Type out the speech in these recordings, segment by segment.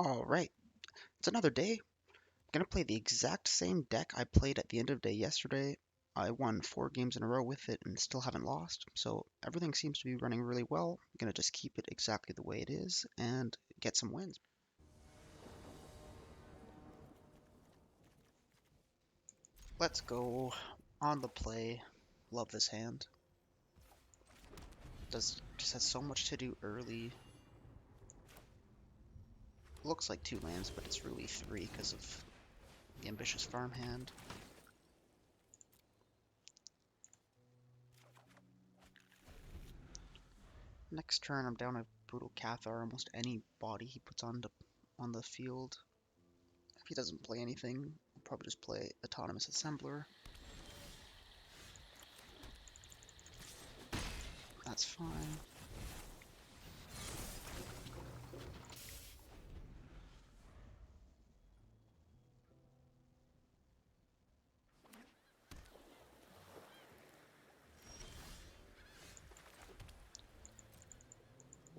Alright, it's another day. I'm gonna play the exact same deck I played at the end of the day yesterday. I won 4 games in a row with it and still haven't lost, so everything seems to be running really well. I'm gonna just keep it exactly the way it is and get some wins. Let's go on the play. Love this hand. Just has so much to do early. Looks like 2 lands, but it's really 3 because of the Ambitious Farmhand. Next turn, I'm down a Brutal Cathar. Almost any body he puts on the field. If he doesn't play anything, I'll probably just play Autonomous Assembler. That's fine.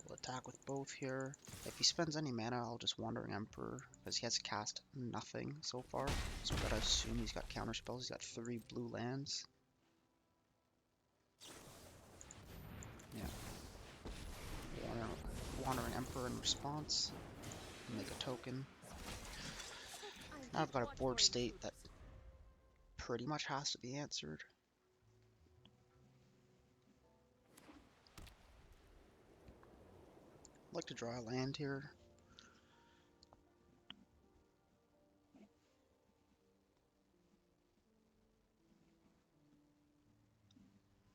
We'll attack with both here. If he spends any mana, I'll just Wandering Emperor, because he has cast nothing so far. So I gotta assume he's got counter spells. He's got 3 blue lands. Yeah. Wandering Emperor in response. Make a token. Now I've got a board state that pretty much has to be answered. I'd like to draw a land here.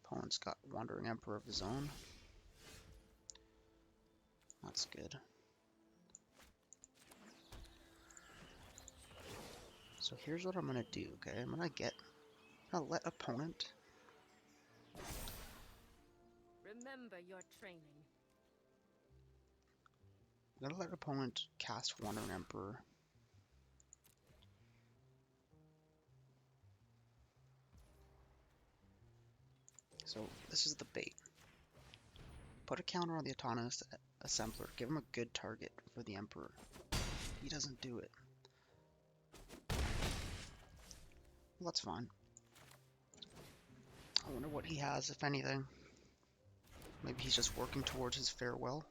Opponent's got Wandering Emperor of his own. That's good. So here's what I'm gonna do, okay? I'm gonna let opponent. Remember your training. I'm gonna let opponent cast Wandering Emperor. So this is the bait. Put a counter on the Autonomous Assembler. Give him a good target for the Emperor. He doesn't do it. Well, that's fine. I wonder what he has, if anything. Maybe he's just working towards his farewell.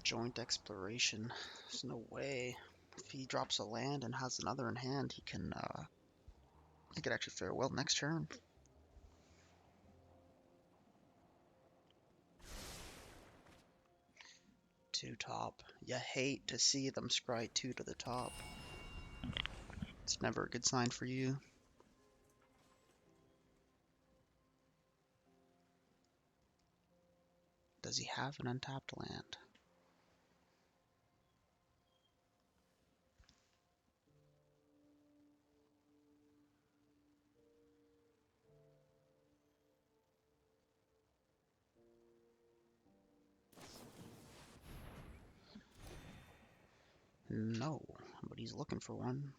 Joint exploration. There's no way. If he drops a land and has another in hand, he could actually farewell next turn. Two top. You hate to see them scry 2 to the top. It's never a good sign for you. Does he have an untapped land? No, but he's looking for one.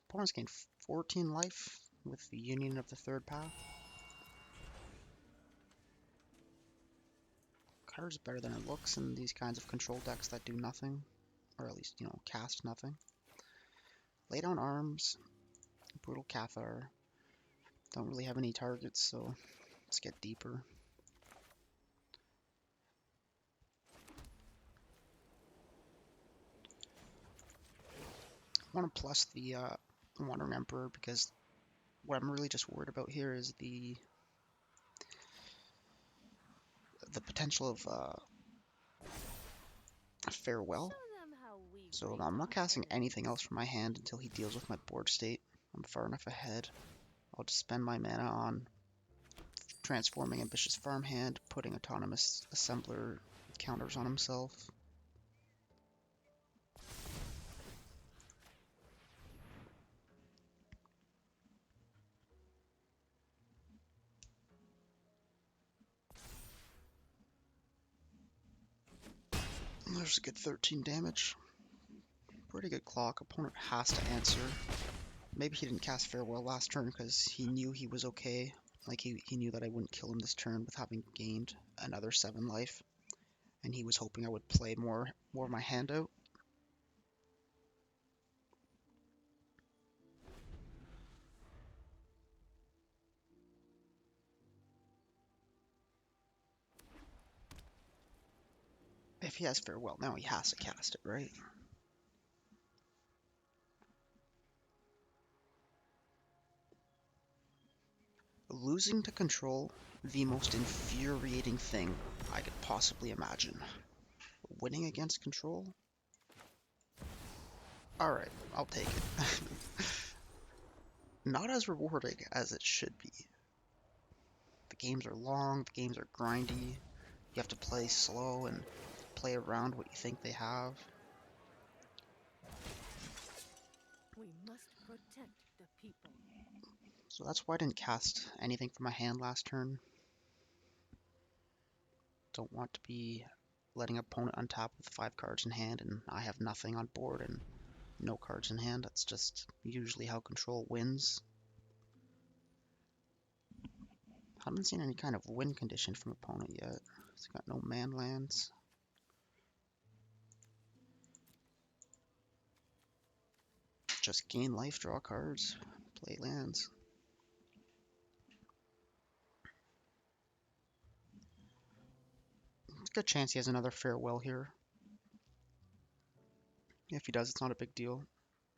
Opponent's gained 14 life with the Union of the Third Path. Card's better than it looks in these kinds of control decks that do nothing, or at least, cast nothing. Lay down arms, Brutal Cathar. Don't really have any targets, so let's get deeper. I want to plus the Wandering Emperor because what I'm really just worried about here is the potential of farewell. So I'm not casting anything else from my hand until he deals with my board state. I'm far enough ahead. I'll just spend my mana on transforming Ambitious Farmhand, putting Autonomous Assembler counters on himself. There's a good 13 damage. pretty good clock. Opponent has to answer. Maybe he didn't cast Farewell last turn because he knew he was okay. Like, he knew that I wouldn't kill him this turn with having gained another 7 life. And he was hoping I would play more of my hand out. If he has Farewell now, he has to cast it, right? Losing to control, the most infuriating thing I could possibly imagine. Winning against control? Alright, I'll take it. Not as rewarding as it should be. The games are long, the games are grindy. You have to play slow and play around what you think they have. We must protect the people. So that's why I didn't cast anything from my hand last turn. Don't want to be letting opponent untap with 5 cards in hand and I have nothing on board and no cards in hand. That's just usually how control wins. Haven't seen any kind of win condition from opponent yet. He's got no man lands. Just gain life, draw cards, play lands. It's a good chance he has another Farewell here. If he does, it's not a big deal.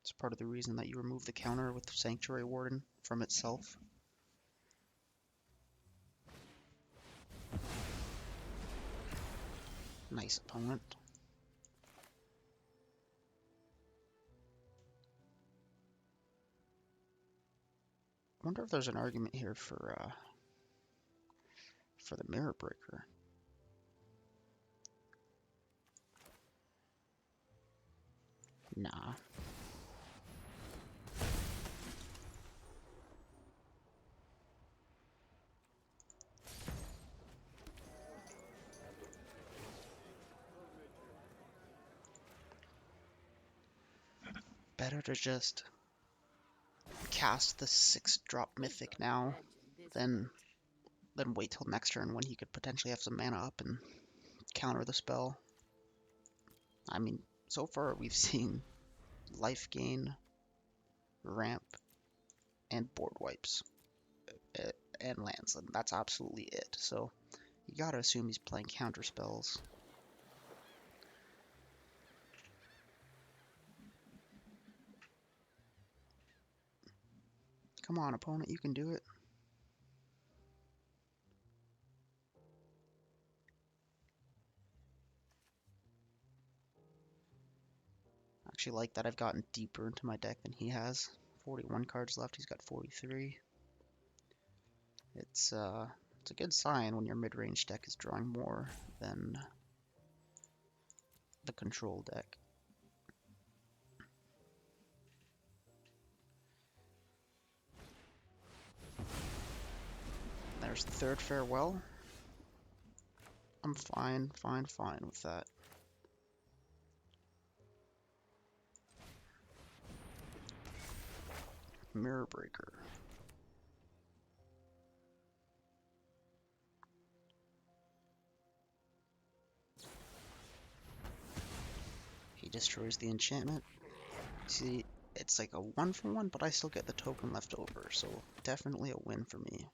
It's part of the reason that you remove the counter with Sanctuary Warden from itself. Nice opponent. I wonder if there's an argument here for the Mirror Breaker. Nah. Better to just cast the 6-drop Mythic now than wait till next turn when he could potentially have some mana up and counter the spell. I mean, so far we've seen life gain, ramp, and board wipes, and lands, and that's absolutely it. So you gotta assume he's playing counter spells. Come on, opponent, you can do it. I actually like that I've gotten deeper into my deck than he has. 41 cards left, he's got 43. It's a good sign when your mid-range deck is drawing more than the control deck. There's the 3rd Farewell. I'm fine with that. Mirror Breaker. He destroys the enchantment. See, it's like a 1-for-1, but I still get the token left over, so definitely a win for me.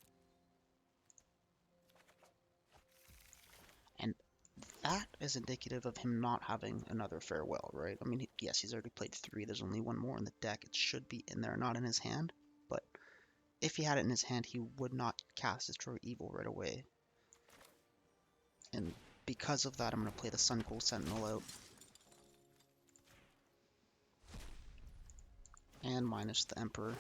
And that is indicative of him not having another Farewell, right? I mean, yes, he's already played 3. There's only 1 more in the deck. It should be in there, not in his hand. But if he had it in his hand, he would not cast Destroy Evil right away. And because of that, I'm going to play the Sungold Sentinel out. And minus the Emperor.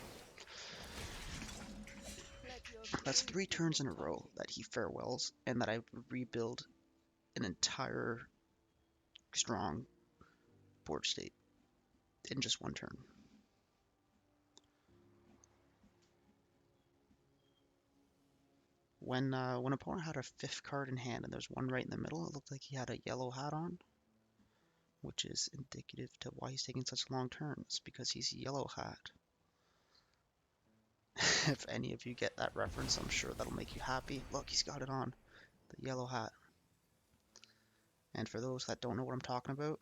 That's 3 turns in a row that he Farewells, and that I rebuild an entire strong board state in just 1 turn. When opponent had a 5th card in hand and there's 1 right in the middle, it looked like he had a yellow hat on. which is indicative to why he's taking such long turns, because he's Yellow Hat. If any of you get that reference, I'm sure that'll make you happy. Look, he's got it on, the Yellow Hat. And for those that don't know what I'm talking about,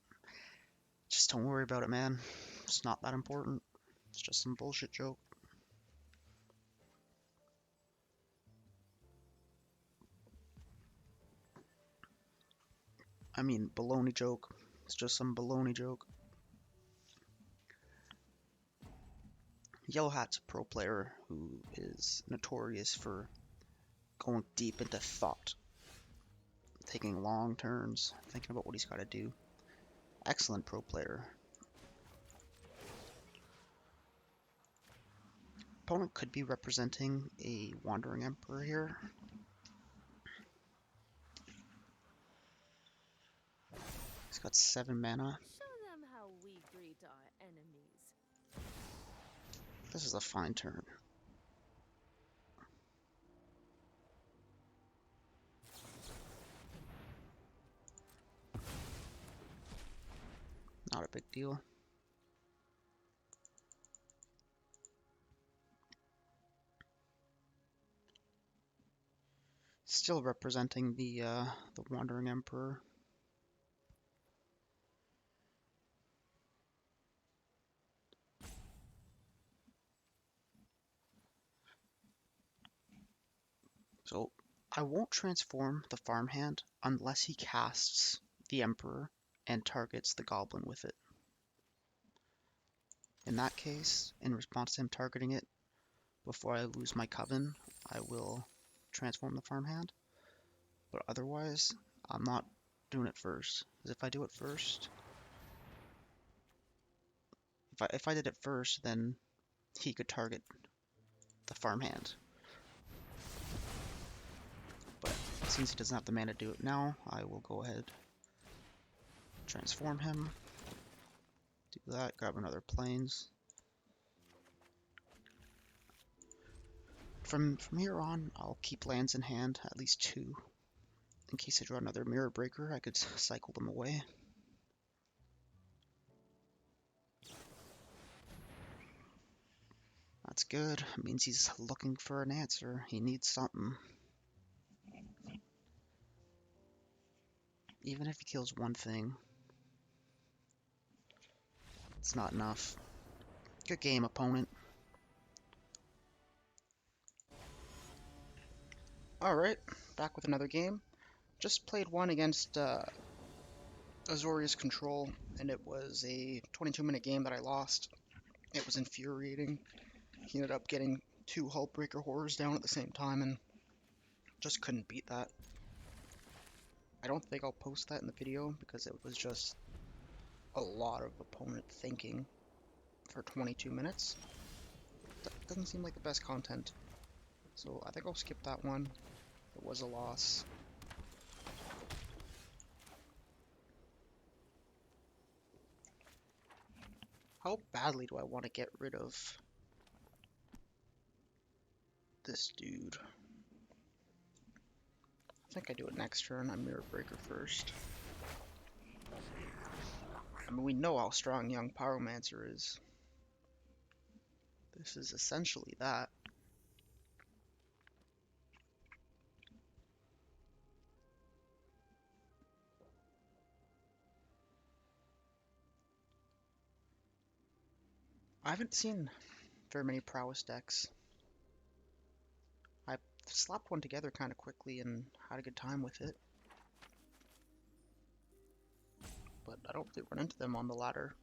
just don't worry about it, man. It's not that important. It's just some bullshit joke. I mean, baloney joke. It's just some baloney joke. Yellow Hat's a pro player who is notorious for going deep into thought, taking long turns, thinking about what he's got to do. Excellent pro player. Opponent could be representing a Wandering Emperor here. He's got 7 mana. Show them how we greet our enemies. This is a fine turn. Not a big deal. Still representing the Wandering Emperor. So I won't transform the Farmhand unless he casts the Emperor and targets the Goblin with it. In that case, in response to him targeting it, before I lose my Coven, I will transform the Farmhand. But otherwise, I'm not doing it first. Because if I do it first, if I did it first, then he could target the Farmhand. But since he doesn't have the mana to do it now, I will go ahead, transform him, do that, grab another Plains. From here on, I'll keep lands in hand, at least 2. In case I draw another Mirror Breaker, I could cycle them away. That's good. It means he's looking for an answer. He needs something. Even if he kills one thing, it's not enough. Good game, opponent. Alright, back with another game. Just played one against Azorius Control, and it was a 22-minute game that I lost. It was infuriating. He ended up getting 2 Hullbreaker Horrors down at the same time, and just couldn't beat that. I don't think I'll post that in the video, because it was just a lot of opponent thinking for 22 minutes. That doesn't seem like the best content. So I think I'll skip that one. It was a loss. How badly do I want to get rid of this dude? I think I do it next turn. I Mirror Breaker first. I mean, we know how strong Young Pyromancer is. This is essentially that. I haven't seen very many prowess decks. I slapped one together kind of quickly and had a good time with it. But I don't really run into them on the ladder.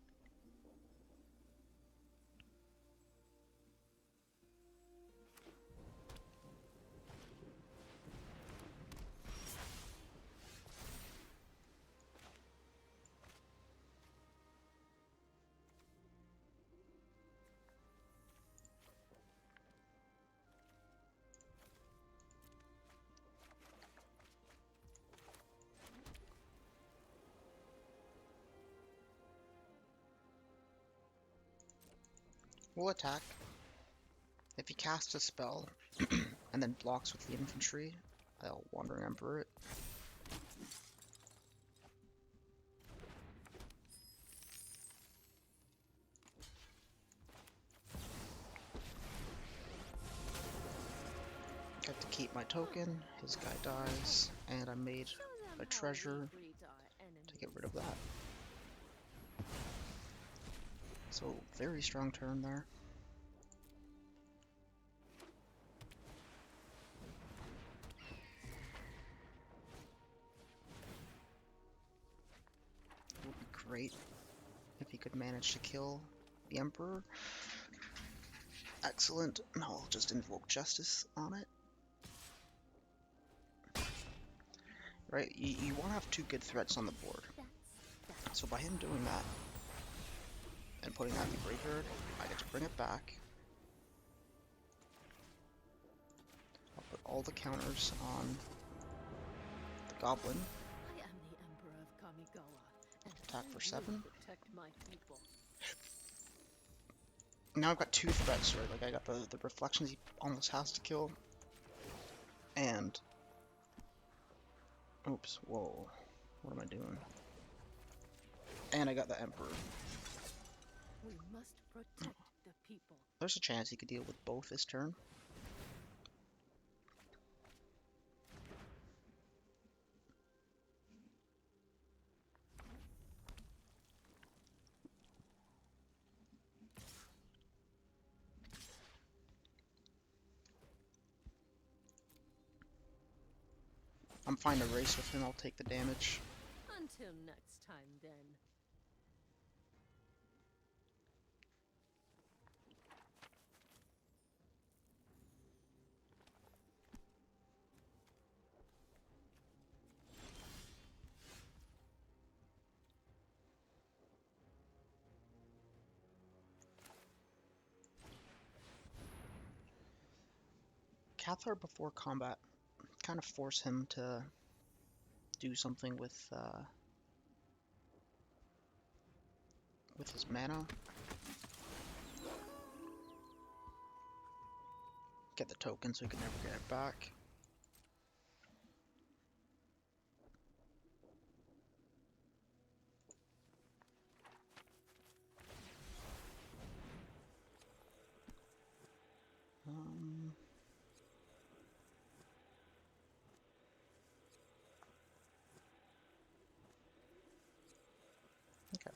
We'll attack. If he casts a spell and then blocks with the infantry, I'll Wandering Emperor it. keep my token, his guy dies, and I made a treasure to get rid of that. So, very strong turn there. It would be great if he could manage to kill the Emperor. Excellent. No, I'll just invoke Justice on it. Right, you want to have two good threats on the board. So by him doing that, and putting that in the graveyard, I get to bring it back. I'll put all the counters on the Goblin. I am the Emperor of Kamigawa, and Attack I for will 7. protect my people. Now I've got two threats, right? Like I got the reflections he almost has to kill, and oops, whoa, what am I doing? And I got the Emperor. We must protect the people. There's a chance he could deal with both this turn. I'm fine to race with him, I'll take the damage. Until next time, then. Cathar before combat, kind of force him to do something with his mana. Get the token so he can never get it back. Okay.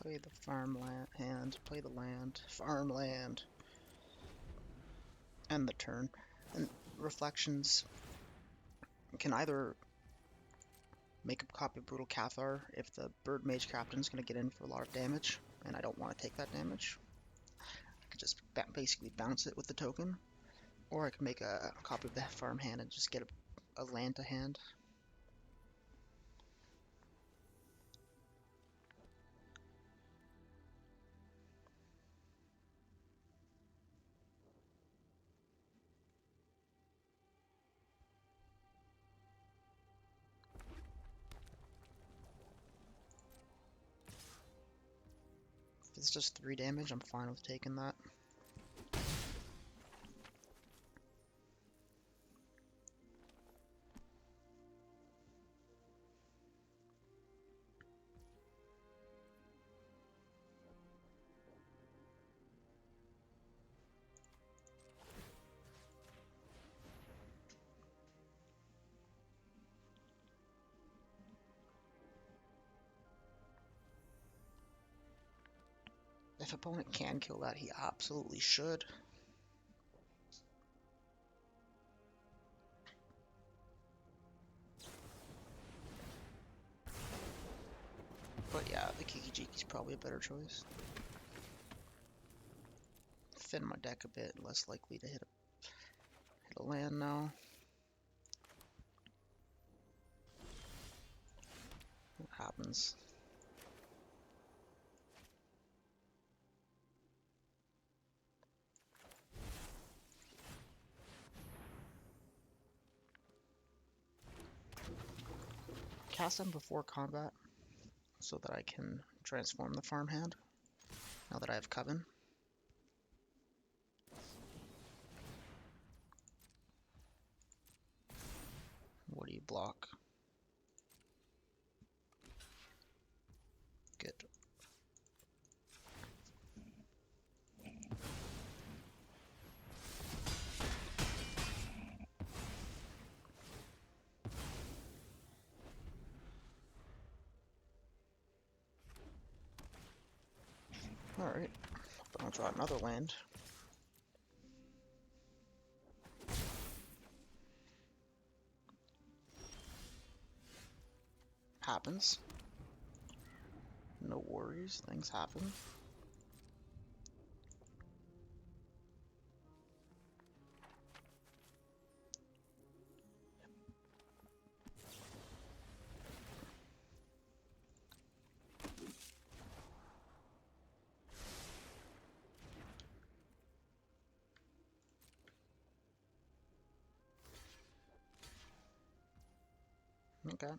Play the farmland, play the land, farmland, end the turn. And reflections can either make a copy of Brutal Cathar if the Bird Mage Captain's going to get in for a lot of damage, and I don't want to take that damage. I could just basically bounce it with the token, or I could make a copy of the Farmhand and just get a land to hand. If it's just 3 damage, I'm fine with taking that. If opponent can kill that, he absolutely should. But yeah, the Kiki-Jiki's probably a better choice. Thin my deck a bit, less likely to hit a land now. What happens? Cast them before combat so that I can transform the farmhand now that I have Coven. What do you block? Good. Alright, but I'll draw another land. Happens. No worries, things happen. Okay.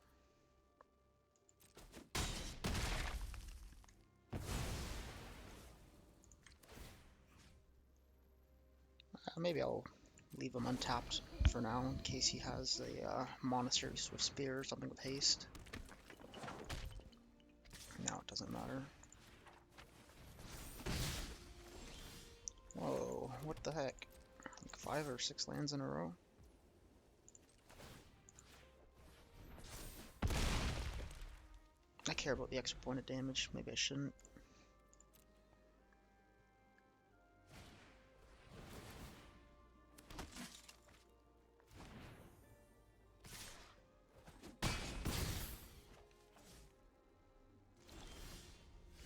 Maybe I'll leave him untapped for now in case he has a Monastery Swift Spear or something with haste. Now it doesn't matter. Whoa, what the heck? Like 5 or 6 lands in a row? I care about the extra point of damage. Maybe I shouldn't.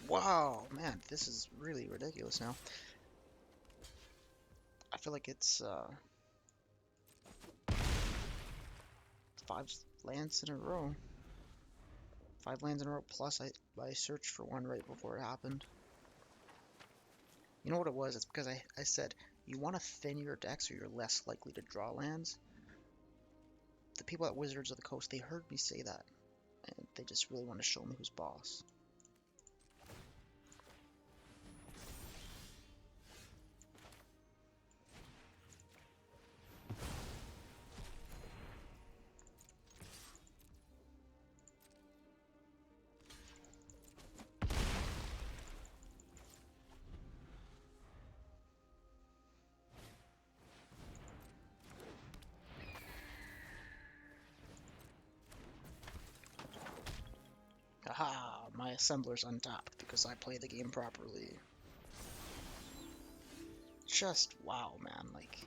Wow, man, this is really ridiculous now. I feel like it's 5 lands in a row. 5 lands in a row, plus I searched for one right before it happened. You know what it was? It's because I said, you want to thin your decks or you're less likely to draw lands. The people at Wizards of the Coast, they heard me say that, and they just really want to show me who's boss. Haha, my assembler's untapped because I play the game properly. Just wow, man, like,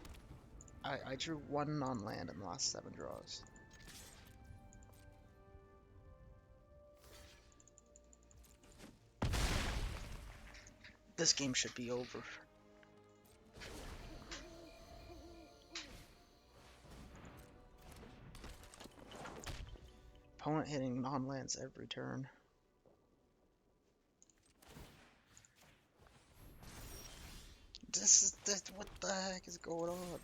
I drew 1 non-land in the last 7 draws. This game should be over. Opponent hitting non-lands every turn. What the heck is going on?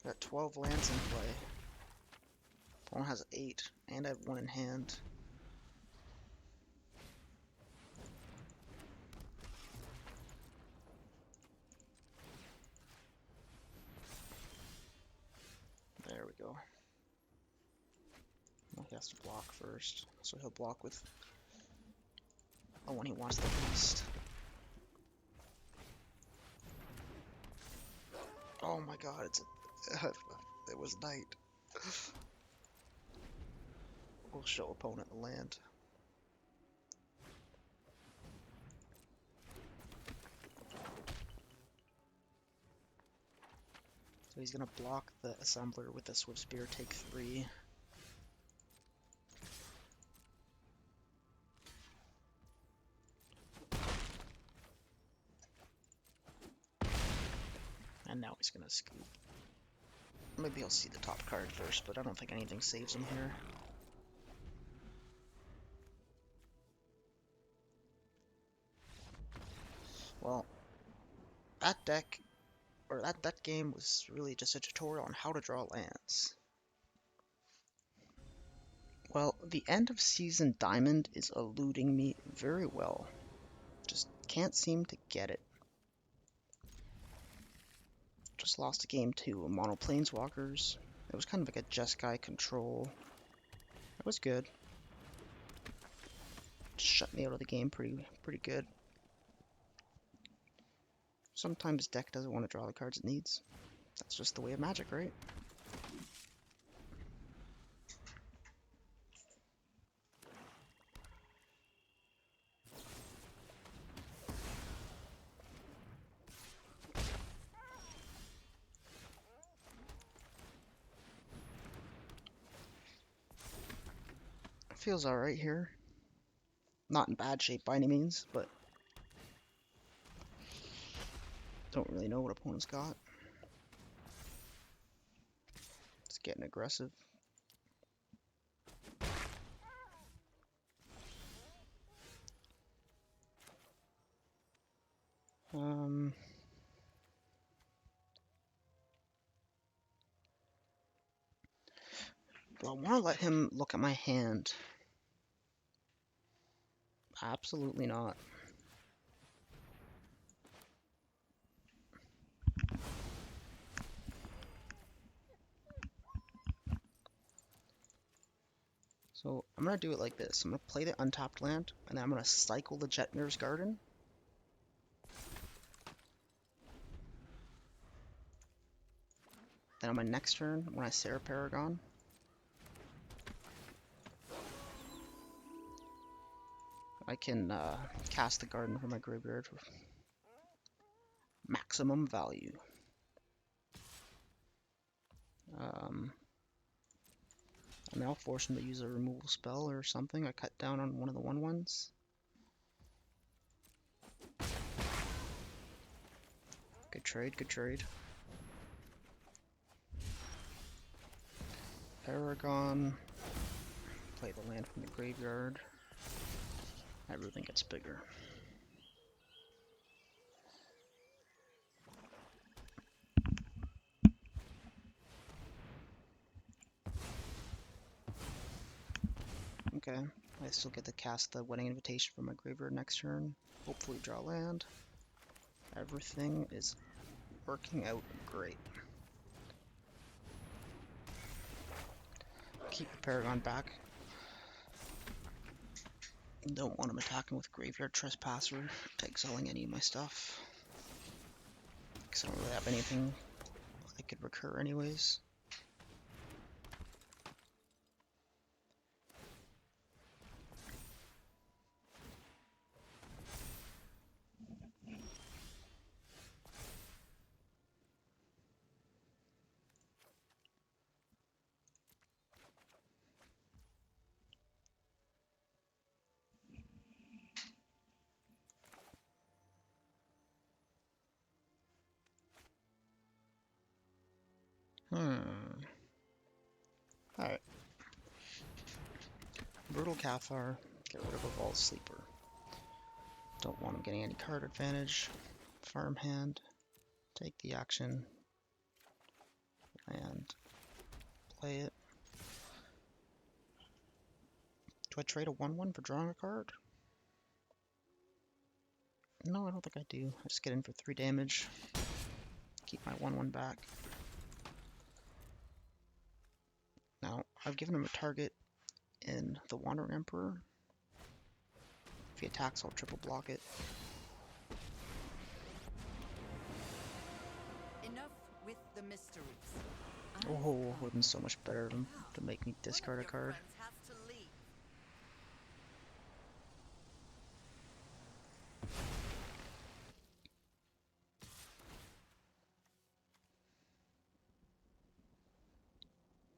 Got 12 lands in play. Opponent has 8, and I have 1 in hand. There we go. Well, he has to block first, so he'll block with the one he wants the least. Oh my god, it was night. We'll show opponent the land. So he's gonna block the assembler with the Swift Spear, take 3. And now he's gonna scoop. Maybe he'll see the top card first, but I don't think anything saves him here. Well, that deck, or that game was really just a tutorial on how to draw lands. Well, the end of season Diamond is eluding me very well. Just can't seem to get it. Just lost a game to Mono Planeswalkers. It was kind of like a Jeskai control. It was good. Just shut me out of the game pretty good. Sometimes deck doesn't want to draw the cards it needs. That's just the way of Magic, right? Feels alright here. Not in bad shape by any means, but don't really know what opponent's got. It's getting aggressive. Do I want to let him look at my hand? Absolutely not. So I'm going to do it like this. I'm going to play the untapped land, and then I'm going to cycle the Jetmir's Garden. Then on my next turn, when I Serra Paragon, I can cast the garden from my graveyard for maximum value. I mean, I'll force him to use a removal spell or something. I cut down on one of the 1/1s. Good trade, good trade. Paragon. Play the land from the graveyard. Everything gets bigger. Okay, I still get to cast the Wedding Invitation from my graveyard next turn. Hopefully draw land. Everything is working out great. Keep the Paragon back. Don't want him attacking with Graveyard Trespasser, exiling any of my stuff. Because I don't really have anything that could recur anyways. Alright. Brutal Cathar, get rid of a Vault Sleeper. Don't want him getting any card advantage. Farmhand, take the action, and play it. Do I trade a 1/1 for drawing a card? No, I don't think I do. I just get in for 3 damage. Keep my 1/1 back. Now, I've given him a target in the Wandering Emperor. If he attacks, I'll triple block it. Enough with the mysteries. Oh, it would have been so much better to make me discard a card.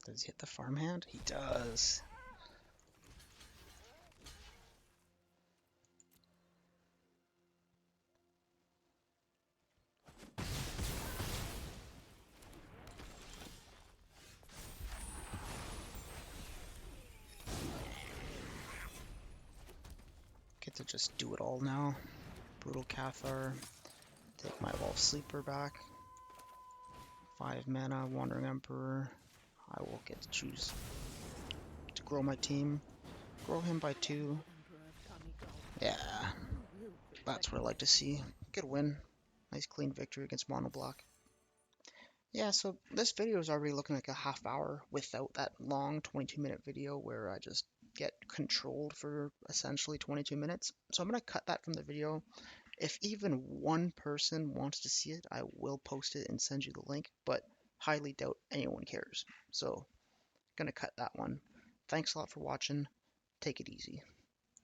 Does he hit the farmhand? He does. Get to just do it all now. Brutal Cathar. Take my Wolf Sleeper back. 5 mana, Wandering Emperor. I will get to choose to grow my team. Grow him by 2. Yeah, that's what I like to see. Good win. Nice clean victory against Monoblock. Yeah, so this video is already looking like a half hour without that long 22-minute video where I just get controlled for essentially 22 minutes. So I'm going to cut that from the video. If even one person wants to see it, I will post it and send you the link, but highly doubt anyone cares. So, going to cut that one. Thanks a lot for watching. Take it easy.